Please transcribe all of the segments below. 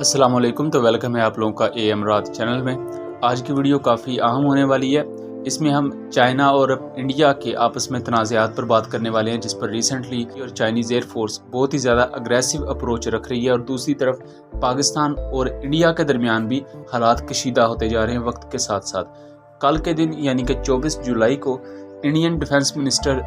السلام علیکم، تو ویلکم ہے آپ لوگوں کا اے امرات چینل میں۔ آج کی ویڈیو کافی اہم ہونے والی ہے۔ اس میں ہم چائنا اور انڈیا کے آپس میں تنازعات پر بات کرنے والے ہیں، جس پر ریسنٹلی اور چائنیز ایئر فورس بہت ہی زیادہ اگریسو اپروچ رکھ رہی ہے، اور دوسری طرف پاکستان اور انڈیا کے درمیان بھی حالات کشیدہ ہوتے جا رہے ہیں وقت کے ساتھ ساتھ۔ کل کے دن یعنی کہ 24 جولائی کو انڈین ڈیفنس منسٹر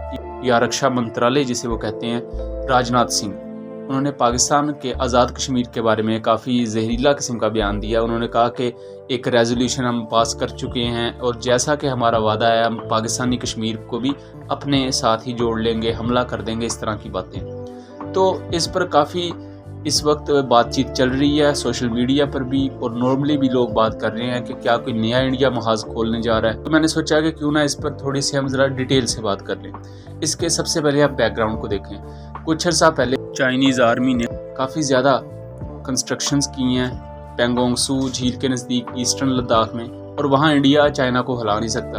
یا رکشا منترالیہ جسے وہ کہتے ہیں، راجناتھ سنگھ، انہوں نے پاکستان کے آزاد کشمیر کے بارے میں کافی زہریلا قسم کا بیان دیا۔ انہوں نے کہا کہ ایک ریزولوشن ہم پاس کر چکے ہیں، اور جیسا کہ ہمارا وعدہ ہے ہم پاکستانی کشمیر کو بھی اپنے ساتھ ہی جوڑ لیں گے، حملہ کر دیں گے، اس طرح کی باتیں۔ تو اس پر کافی اس وقت بات چیت چل رہی ہے سوشل میڈیا پر بھی، اور نارملی بھی لوگ بات کر رہے ہیں کہ کیا کوئی نیا انڈیا محاذ کھولنے جا رہا ہے۔ تو میں نے سوچا کہ کیوں نہ اس پر تھوڑی سی ہم ذرا ڈیٹیل سے بات کر لیں۔ اس کے سب سے پہلے آپ بیک گراؤنڈ کو دیکھیں۔ کچھ عرصہ پہلے چائنیز آرمی نے کافی زیادہ کنسٹرکشنز کی ہیں پینگونگ سو جھیل کے نزدیک ایسٹرن لداخ میں، اور وہاں انڈیا چائنا کو ہلا نہیں سکتا،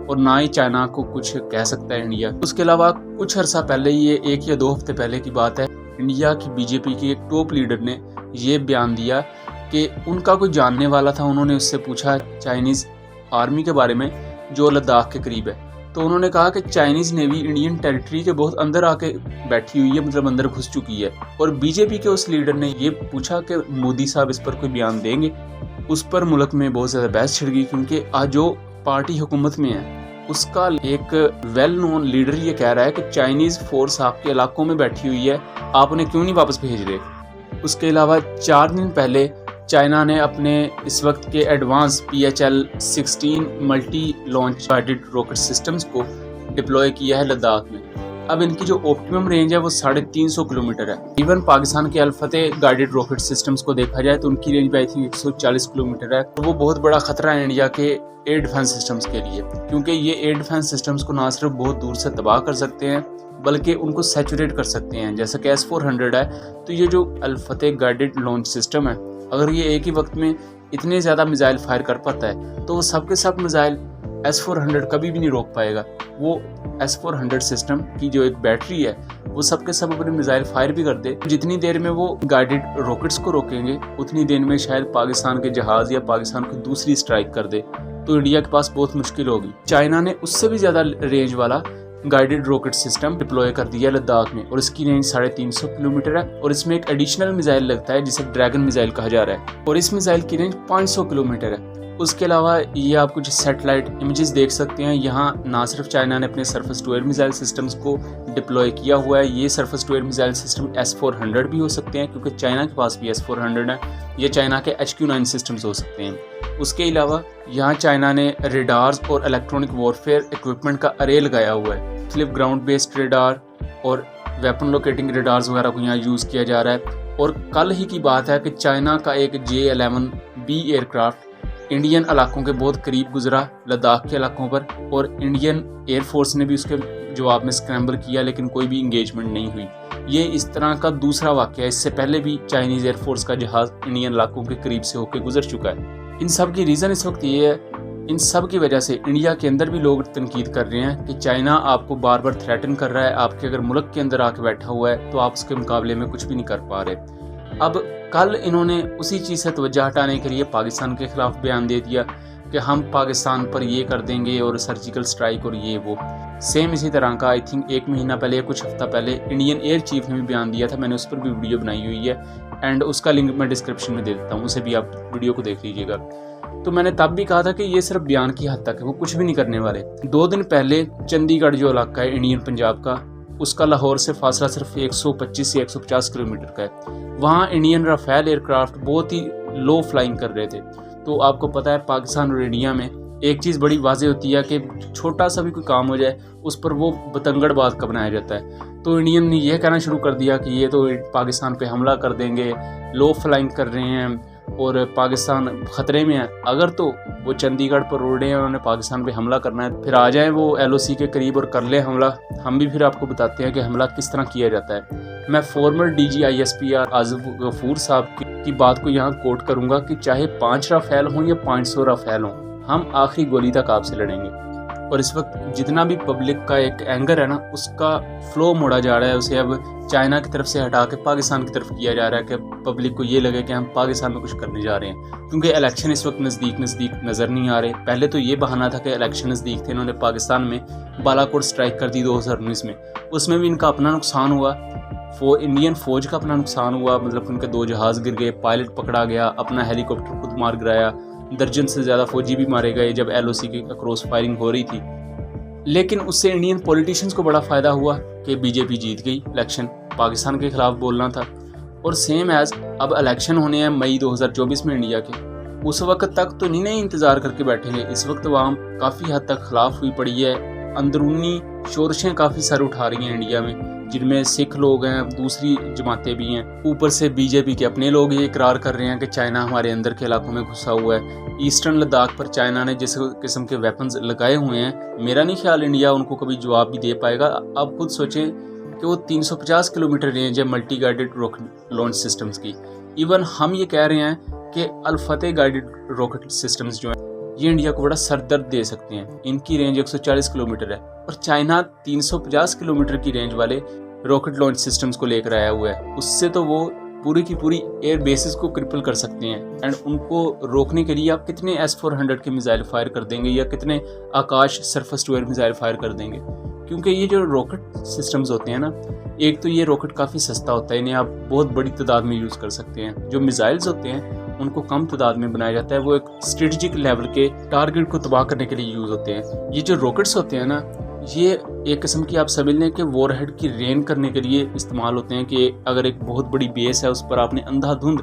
اور نہ ہی چائنا کو کچھ کہہ سکتا ہے انڈیا۔ اس کے علاوہ کچھ عرصہ پہلے، یہ 1 یا 2 ہفتے پہلے کی بات ہے، انڈیا کی بی جے پی کی ایک ٹاپ لیڈر نے یہ بیان دیا کہ ان کا کوئی جاننے والا تھا، انہوں نے اس سے پوچھا چائنیز آرمی کے بارے میں جو لداخ کے قریب ہے، تو انہوں نے کہا کہ چائنیز نیوی انڈین ٹیریٹری کے بہت اندر آ کے بیٹھی ہوئی ہے، مطلب اندر گھس چکی ہے۔ اور بی جے پی کے اس لیڈر نے یہ پوچھا کہ مودی صاحب اس پر کوئی بیان دیں گے۔ اس پر ملک میں بہت زیادہ بحث چھڑ گئی، کیونکہ آج جو پارٹی حکومت میں ہے اس کا ایک ویل نون لیڈر یہ کہہ رہا ہے کہ چائنیز فورس آپ کے علاقوں میں بیٹھی ہوئی ہے، آپ انہیں کیوں نہیں واپس بھیج رہے۔ اس کے علاوہ 4 دن پہلے چائنا نے اپنے اس وقت کے advance PHL-16 multi launch guided rocket systems کو ڈپلوائے کیا ہے لداخ میں۔ اب ان کی جو آپٹیمم رینج ہے وہ 350 کلومیٹر ہے۔ ایون پاکستان کے الفتح گائیڈڈ راکٹ سسٹمز کو دیکھا جائے تو ان کی رینج بھی 140 کلومیٹر ہے، اور وہ بہت بڑا خطرہ ہے انڈیا کے ایئر ڈیفنس سسٹمز کے لیے، کیونکہ یہ ایئر ڈیفنس سسٹمز کو نہ صرف بہت دور سے تباہ کر سکتے ہیں بلکہ ان کو سیچوریٹ کر سکتے ہیں، جیسا کہ S-400 ہے۔ تو یہ جو الفتح گائیڈڈ لانچ سسٹم ہے، اگر یہ ایک ہی وقت میں اتنے زیادہ میزائل فائر کر پاتا ہے تو وہ سب کے سب میزائل S-400 کبھی بھی نہیں روک پائے گا۔ وہ S-400 سسٹم کی جو ایک بیٹری ہے وہ سب کے سب اپنے میزائل فائر بھی کر دے، جتنی دیر میں وہ گائیڈڈ راکٹس کو روکیں گے اتنی دیر میں شاید پاکستان کے جہاز یا پاکستان کو دوسری اسٹرائک کر دے، تو انڈیا کے پاس بہت مشکل ہوگی۔ چائنا نے اس سے بھی زیادہ رینج والا گائیڈڈ راکٹ سسٹم ڈپلوائے کر دیا لداخ میں، اور اس کی رینج 350 کلومیٹر ہے، اور اس میں ایک ایڈیشنل میزائل لگتا ہے جسے ڈریگن میزائل کہا جا رہا ہے، اور اس میزائل کی رینج 500 کلومیٹر ہے۔ اس کے علاوہ یہ آپ کچھ سیٹلائٹ امیجز دیکھ سکتے ہیں، یہاں نہ صرف چائنا نے اپنے surface to air missile systems کو ڈپلوائے کیا ہوا ہے، یہ surface to air missile system S-400 بھی ہو سکتے ہیں، کیونکہ چائنا کے پاس بھی S-400 ہے، یہ چائنا کے HQ-9 سسٹمز ہو سکتے ہیں۔ اس کے علاوہ یہاں چائنا نے ریڈارز اور الیکٹرونک وارفیئر ایکوپمنٹ کا ارے لگایا ہوا ہے، مختلف گراؤنڈ بیسڈ ریڈار اور ویپن لوکیٹنگ ریڈارز وغیرہ کو یہاں یوز کیا جا رہا ہے۔ اور کل ہی کی بات ہے کہ چائنا کا ایک J-11B ایئر کرافٹ انڈین علاقوں کے بہت قریب گزرا لداخ کے علاقوں پر، اور انڈین ایئر فورس نے بھی اس کے جواب میں اسکریمبل کیا، لیکن کوئی بھی انگیجمنٹ نہیں ہوئی۔ یہ اس طرح کا دوسرا واقعہ ہے، اس سے پہلے بھی چائنیز ایئر فورس کا جہاز انڈین علاقوں کے قریب سے ہو کے گزر چکا ہے۔ ان سب کی ریزن اس وقت یہ ہے، ان سب کی وجہ سے انڈیا کے اندر بھی لوگ تنقید کر رہے ہیں کہ چائنا آپ کو بار بار تھریٹن کر رہا ہے، آپ کے اگر ملک کے اندر آ کے بیٹھا ہوا ہے تو آپ اس کے مقابلے میں کچھ بھی نہیں کر پا رہے۔ اب کل انہوں نے اسی چیز سے توجہ ہٹانے کے لیے پاکستان کے خلاف بیان دے دیا کہ ہم پاکستان پر یہ کر دیں گے، اور سرجیکل سٹرائک اور یہ وہ۔ سیم اسی طرح کا 1 مہینہ پہلے یا کچھ ہفتہ پہلے انڈین ایئر چیف نے بھی بیان دیا تھا، میں نے اس پر بھی ویڈیو بنائی ہوئی ہے، اینڈ اس کا لنک میں ڈسکرپشن میں دے دیتا ہوں، اسے بھی آپ ویڈیو کو دیکھ لیجیے گا۔ تو میں نے تب بھی کہا تھا کہ یہ صرف بیان کی حد تک ہے، وہ کچھ بھی نہیں کرنے والے۔ 2 دن پہلے چندی گڑھ جو علاقہ ہے انڈین پنجاب کا، اس کا لاہور سے فاصلہ صرف 125 سے 150 کلومیٹر کا ہے، وہاں انڈین رافیل ایئر کرافٹ بہت ہی لو فلائنگ کر رہے تھے۔ تو آپ کو پتہ ہے پاکستان اور انڈیا میں ایک چیز بڑی واضح ہوتی ہے کہ چھوٹا سا بھی کوئی کام ہو جائے اس پر وہ بتنگڑ بات کا بنایا جاتا ہے۔ تو انڈین نے یہ کہنا شروع کر دیا کہ یہ تو پاکستان پہ حملہ کر دیں گے، لو فلائنگ کر رہے ہیں اور پاکستان خطرے میں ہے۔ اگر تو وہ چندی گڑھ پر اڑ رہے ہیں، انہوں نے پاکستان پہ حملہ کرنا ہے، پھر آ جائیں وہ LOC کے قریب اور کر لیں حملہ، ہم بھی پھر آپ کو بتاتے ہیں کہ حملہ کس طرح کیا جاتا ہے۔ میں فارمر DG ISP آصف غفور صاحب کی بات کو یہاں کوٹ کروں گا کہ چاہے 5 رافیل ہوں یا 500 رافیل ہوں، ہم آخری گولی تک آپ سے لڑیں گے۔ اور इस वक्त जितना भी पब्लिक का एक एंगर है ना, उसका फ्लो मोड़ा जा रहा है, उसे अब चाइना की तरफ से हटा के पाकिस्तान की तरफ किया जा रहा है कि पब्लिक को ये लगे कि हम पाकिस्तान में कुछ करने जा रहे हैं, क्योंकि इलेक्शन इस वक्त नज़दीक नज़र नहीं आ रहे। पहले तो ये बहाना था कि इलेक्शन नज़दीक थे, इन्होंने पाकिस्तान में बालाकोट स्ट्राइक कर दी 2019 में, उसमें भी इनका अपना नुकसान हुआ, इंडियन फ़ौज का अपना नुकसान हुआ, मतलब उनके 2 जहाज़ गिर गए, पायलट पकड़ा गया, अपना हेलीकॉप्टर खुद मार गिराया, दर्जन से ज़्यादा फ़ौजी भी मारे गए जब LOC की क्रॉस फायरिंग हो रही थी। लेकिन उससे इंडियन पॉलिटिशियंस को बड़ा फ़ायदा हुआ कि BJP जीत गई इलेक्शन, पाकिस्तान के ख़िलाफ़ बोलना था। और सेम एज़ अब इलेक्शन होने हैं मई 2024 में इंडिया के, उस वक्त तक तो नहीं इंतज़ार करके बैठेंगे। इस वक्त अवाम काफ़ी हद तक ख़िलाफ़ हुई पड़ी है, अंदरूनी शोरशें काफ़ी सर उठा रही हैं इंडिया में, जिनमें सिख लोग हैं, दूसरी जमातें भी हैं, ऊपर से BJP के अपने लोग ये इकरार कर रहे हैं कि चाइना हमारे अंदर के इलाकों में घुसा हुआ है। ईस्टर्न लद्दाख पर चाइना ने जिस किस्म के वेपन्स लगाए हुए हैं, मेरा नहीं ख्याल इंडिया उनको कभी जवाब भी दे पाएगा। आप खुद सोचें कि वो 350 किलोमीटर रेंज है multi guided rocket launch systems की। इवन हम ये कह रहे हैं कि अल-फतेह गाइडेड रॉकेट सिस्टम्स जो हैं ये इंडिया को बड़ा सरदर्द दे सकते हैं, इनकी रेंज 140 किलोमीटर है, और चाइना 350 किलोमीटर की रेंज वाले रॉकेट लॉन्च सिस्टम्स को लेकर आया हुआ है। उससे तो वो पूरी की पूरी एयर बेसिस को क्रिपल कर सकते हैं, एंड उनको रोकने के लिए आप कितने S-400 के मिसाइल फायर कर देंगे या कितने आकाश surface to air missile fire कर देंगे। क्योंकि ये जो रॉकेट सिस्टम्स होते हैं ना, एक तो ये रॉकेट काफ़ी सस्ता होता है, इन्हें आप बहुत बड़ी तादाद में यूज़ कर सकते हैं। जो मिसाइल्स होते हैं उनको कम तादाद में बनाया जाता है, वो एक स्ट्रेटजिक लेवल के टारगेट को तबाह करने के लिए यूज़ होते हैं। ये जो रॉकेट्स होते हैं ना, ये एक किस्म की आप समझ लें कि वॉरहेड की रेन करने के लिए इस्तेमाल होते हैं, कि अगर एक बहुत बड़ी बेस है उस पर आपने अंधाधुंध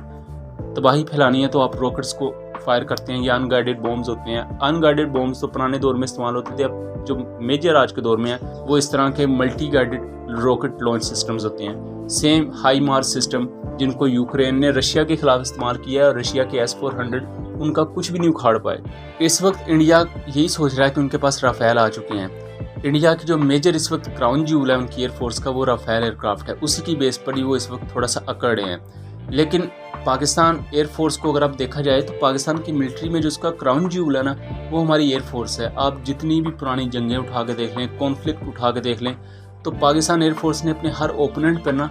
तबाही फैलानी है तो आप रॉकेट्स को फायर करते हैं, या अनगाइडेड बॉम्ब्स होते हैं। अनगाइडेड बॉम्ब्स तो पुराने दौर में इस्तेमाल होते थे, अब जो मेजर आज के दौर में है वो इस तरह के multi guided rocket launch systems होते हैं। सेम हाई मार्स सिस्टम जिनको यूक्रेन ने रशिया के खिलाफ इस्तेमाल किया है, और रशिया के S-400 उनका कुछ भी नहीं उखाड़ पाए। इस वक्त इंडिया यही सोच रहा है कि उनके पास राफेल आ चुके हैं। इंडिया की जो मेजर इस वक्त क्राउन ज्यूल है उनकी एयरफोर्स का, वो राफेल एयरक्राफ्ट है, उसी की बेस पर ही वो इस वक्त थोड़ा सा अकड़े हैं। लेकिन पाकिस्तान एयरफोर्स को अगर आप देखा जाए तो पाकिस्तान की मिलिट्री में जो उसका क्राउन ज्यूल है ना, वो हमारी एयरफोर्स है। आप जितनी भी पुरानी जंगें उठा के देख लें, कॉन्फ्लिक्ट उठा के देख लें, तो पाकिस्तान एयरफोर्स ने अपने हर ओपोनेंट पर ना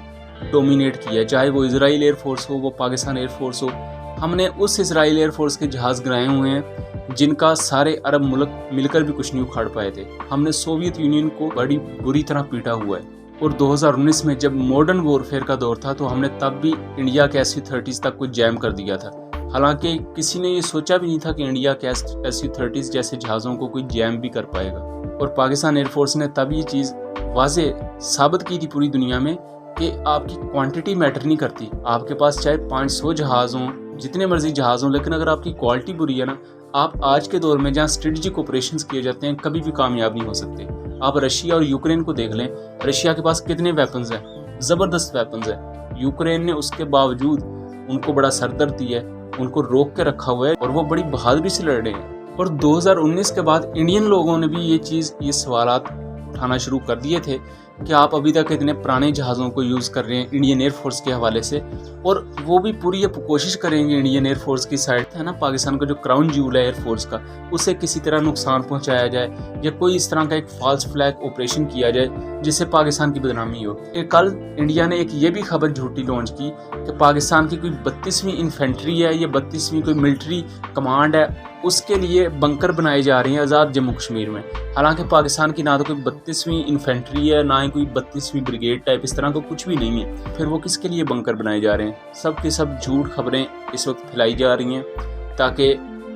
डोमिनेट किया, चाहे वो इजराइल एयरफोर्स हो, वो पाकिस्तान एयरफोर्स हो। हमने उस इजराइल एयरफोर्स के जहाज़ गिराए हुए हैं जिनका सारे अरब मुल्क मिलकर भी कुछ नहीं उखाड़ पाए थे। हमने सोवियत यूनियन को बड़ी बुरी तरह पीटा हुआ है। और 2019 में जब मॉडर्न वॉरफेयर का दौर था तो हमने तब भी इंडिया के SU-30s तक को जैम कर दिया था। हालांकि किसी ने ये सोचा भी नहीं था कि इंडिया के SU-30s जैसे जहाज़ों को कोई जैम भी कर पाएगा। और पाकिस्तान एयरफोर्स ने तब ये चीज़ वाज़े साबित की थी पूरी दुनिया में कि आपकी क्वांटिटी मैटर नहीं करती। आपके पास चाहे 500 जहाज़ हों, जितने मर्जी जहाज़ हों, लेकिन अगर आपकी क्वालिटी बुरी है ना, आप आज के दौर में जहाँ स्ट्रेटजिक ऑपरेशंस किए जाते हैं कभी भी कामयाब नहीं हो सकते। आप रशिया और यूक्रेन को देख लें, रशिया के पास कितने वेपन्स हैं, ज़बरदस्त वेपन्स हैं। यूक्रेन ने उसके बावजूद उनको बड़ा सरदर्द दिया है, उनको रोक के रखा हुआ है, और वो बड़ी बहादुरी से लड़ रहे हैं। और 2019 के बाद इंडियन लोगों ने भी ये सवालात उठाना शुरू कर दिए थे कि आप अभी तक इतने पुराने जहाज़ों को यूज़ कर रहे हैं इंडियन एयरफोर्स के हवाले से, और वो भी पूरी कोशिश करेंगे इंडियन एयरफोर्स की साइड है ना, पाकिस्तान का जो क्राउन ज्यूल है एयरफोर्स का, उसे किसी तरह नुकसान पहुंचाया जाए या कोई इस तरह का एक फॉल्स फ्लैग ऑपरेशन किया जाए जिससे पाकिस्तान की बदनामी हो। कल इंडिया ने एक ये भी खबर झूठी लॉन्च की कि पाकिस्तान की कोई 32वीं इन्फेंट्री है या 32वीं कोई मिलिट्री कमांड है, उसके लिए बंकर बनाए जा रहे हैं आज़ाद जम्मू कश्मीर में। हालांकि पाकिस्तान की ना तो कोई 32वीं इन्फेंट्री है, ना ही कोई 32वीं ब्रिगेड टाइप इस तरह का कुछ भी नहीं है। फिर वो किसके लिए बंकर बनाए जा रहे हैं? सब के सब झूठ खबरें इस वक्त फैलाई जा रही हैं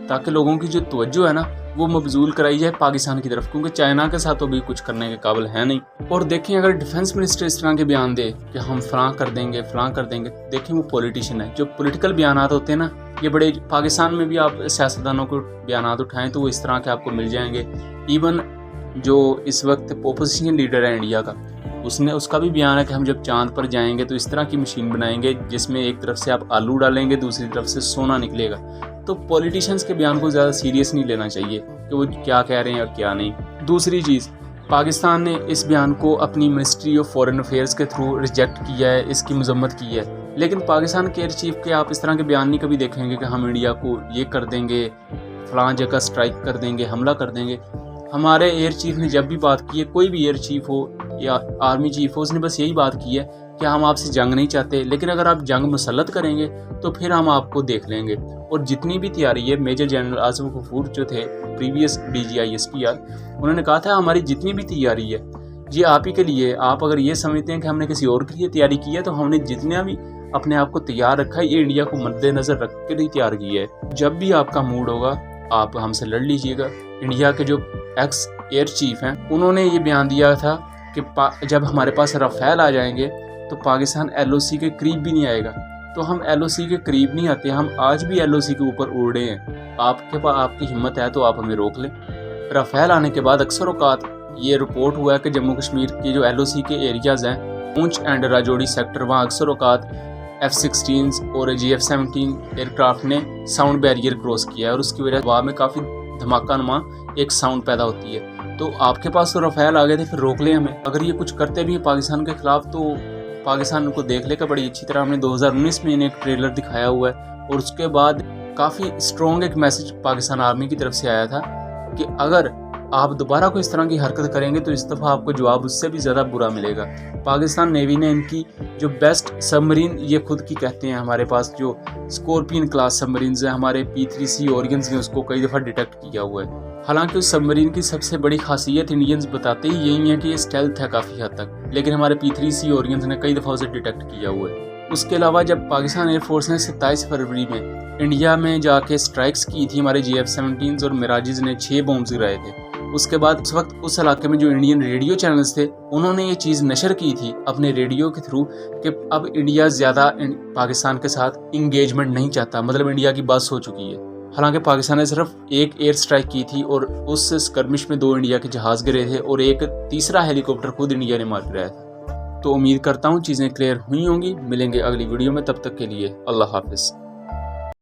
ताकि लोगों की जो तवज्जो है ना वो मबजूल कराई जाए पाकिस्तान की तरफ, क्योंकि चाइना के साथ तो भी कुछ करने के काबिल है नहीं। और देखें अगर डिफेंस मिनिस्टर इस तरह के बयान दे कि हम फलां कर देंगे, देखें वो पॉलिटिशियन है। जो पॉलिटिकल बयानात होते हैं ना, ये बड़े, पाकिस्तान में भी आप सियासतदानों को बयानात उठाएं तो वो इस तरह के आपको मिल जाएंगे। इवन जो इस वक्त पोपोजिशन लीडर है इंडिया का, उसका भी बयान है कि हम जब चांद पर जाएंगे तो इस तरह की मशीन बनाएंगे जिसमें एक तरफ से आप आलू डालेंगे, दूसरी तरफ से सोना निकलेगा। तो पॉलिटिशियंस के बयान को ज़्यादा सीरियस नहीं लेना चाहिए कि वो क्या कह रहे हैं और क्या नहीं। दूसरी चीज़, पाकिस्तान ने इस बयान को अपनी मिनिस्ट्री ऑफ फॉरेन अफेयर्स के थ्रू रिजेक्ट किया है, इसकी मजम्मत की है। लेकिन पाकिस्तान के एयर चीफ के आप इस तरह के बयान नहीं कभी देखेंगे कि हम इंडिया को ये कर देंगे, फलां जगह स्ट्राइक कर देंगे, हमला कर देंगे। हमारे एयर चीफ ने जब भी बात की है, कोई भी एयर चीफ हो या आर्मी चीफ हो, उसने बस यही बात की है कि हम आपसे जंग नहीं चाहते, लेकिन अगर आप जंग मुसल्लत करेंगे तो फिर हम आपको देख लेंगे। और जितनी भी तैयारी है, मेजर जनरल आसिफ गफूर जो थे प्रीवियस DGI-SPR, उन्होंने कहा था हमारी जितनी भी तैयारी है ये आप ही के लिए। आप अगर ये समझते हैं कि हमने किसी और के लिए तैयारी की है, तो हमने जितना भी अपने आप को तैयार रखा है ये इंडिया को मद्देनजर रख के ही तैयार किया है। जब भी आपका मूड होगा आप हमसे लड़ लीजिएगा। इंडिया के जो एक्स एयर चीफ हैं उन्होंने ये बयान दिया था कि जब हमारे पास राफेल आ जाएंगे तो पाकिस्तान LOC के करीब भी नहीं आएगा। तो हम LOC के करीब नहीं आते, हम आज भी LOC के ऊपर उड़ रहे हैं। आपके पास आपकी हिम्मत है तो आप हमें रोक लें। राफेल आने के बाद अक्सर औकात ये रिपोर्ट हुआ है कि जम्मू कश्मीर के जो LOC के एरियाज़ हैं, पूंछ एंड राजौरी सेक्टर, वहाँ अक्सर औकात F-16 और GF-17 एयरक्राफ्ट ने साउंड बैरियर क्रॉस किया है और उसकी वजह से हवा में काफ़ी धमाका नुमा एक साउंड पैदा होती है। तो आपके पास तो राफेल आ गए थे, फिर रोक लें हमें। अगर ये कुछ करते भी हैं पाकिस्तान के खिलाफ तो पाकिस्तान को देख लेगा बड़ी अच्छी तरह। हमने 2019 में इन्हें एक ट्रेलर दिखाया हुआ है और उसके बाद काफ़ी स्ट्रॉन्ग एक मैसेज पाकिस्तान आर्मी की तरफ से आया था कि अगर आप दोबारा कोई इस तरह की हरकत करेंगे तो इस दफ़ा आपको जवाब उससे भी ज़्यादा बुरा मिलेगा। पाकिस्तान नेवी ने इनकी जो बेस्ट सबमरीन, ये खुद की कहते हैं, हमारे पास जो स्कॉर्पियन क्लास सबमरीन्स हैं, हमारे P3C ओरियंस ने उसको कई दफ़ा डिटेक्ट किया हुआ है। हालांकि उस सबमरीन की सबसे बड़ी खासियत इंडियंस बताते ही यही है कि ये स्टेल्थ है काफ़ी हद तक, लेकिन हमारे P3C ओरियंस ने कई दफ़ा उसे डिटेक्ट किया हुआ है। उसके अलावा जब पाकिस्तान एयरफोर्स ने 27 फरवरी में इंडिया में जाके स्ट्राइक्स की थी, हमारे GF-17 और मिराजेस ने 6 बॉम्ब्स गिराए थे। उसके बाद उस वक्त उस इलाके में जो इंडियन रेडियो चैनल्स थे उन्होंने ये चीज़ नशर की थी अपने रेडियो के थ्रू कि अब इंडिया ज़्यादा पाकिस्तान के साथ इंगेजमेंट नहीं चाहता, मतलब इंडिया की बस हो चुकी है। हालांकि पाकिस्तान ने सिर्फ एक एयर स्ट्राइक की थी और उस स्कर्मिश में 2 इंडिया के जहाज़ गिरे थे और एक तीसरा हेलीकॉप्टर खुद इंडिया ने मार गिराया था। तो उम्मीद करता हूँ चीज़ें क्लियर हुई होंगी। मिलेंगे अगली वीडियो में, तब तक के लिए अल्लाह हाफिज़।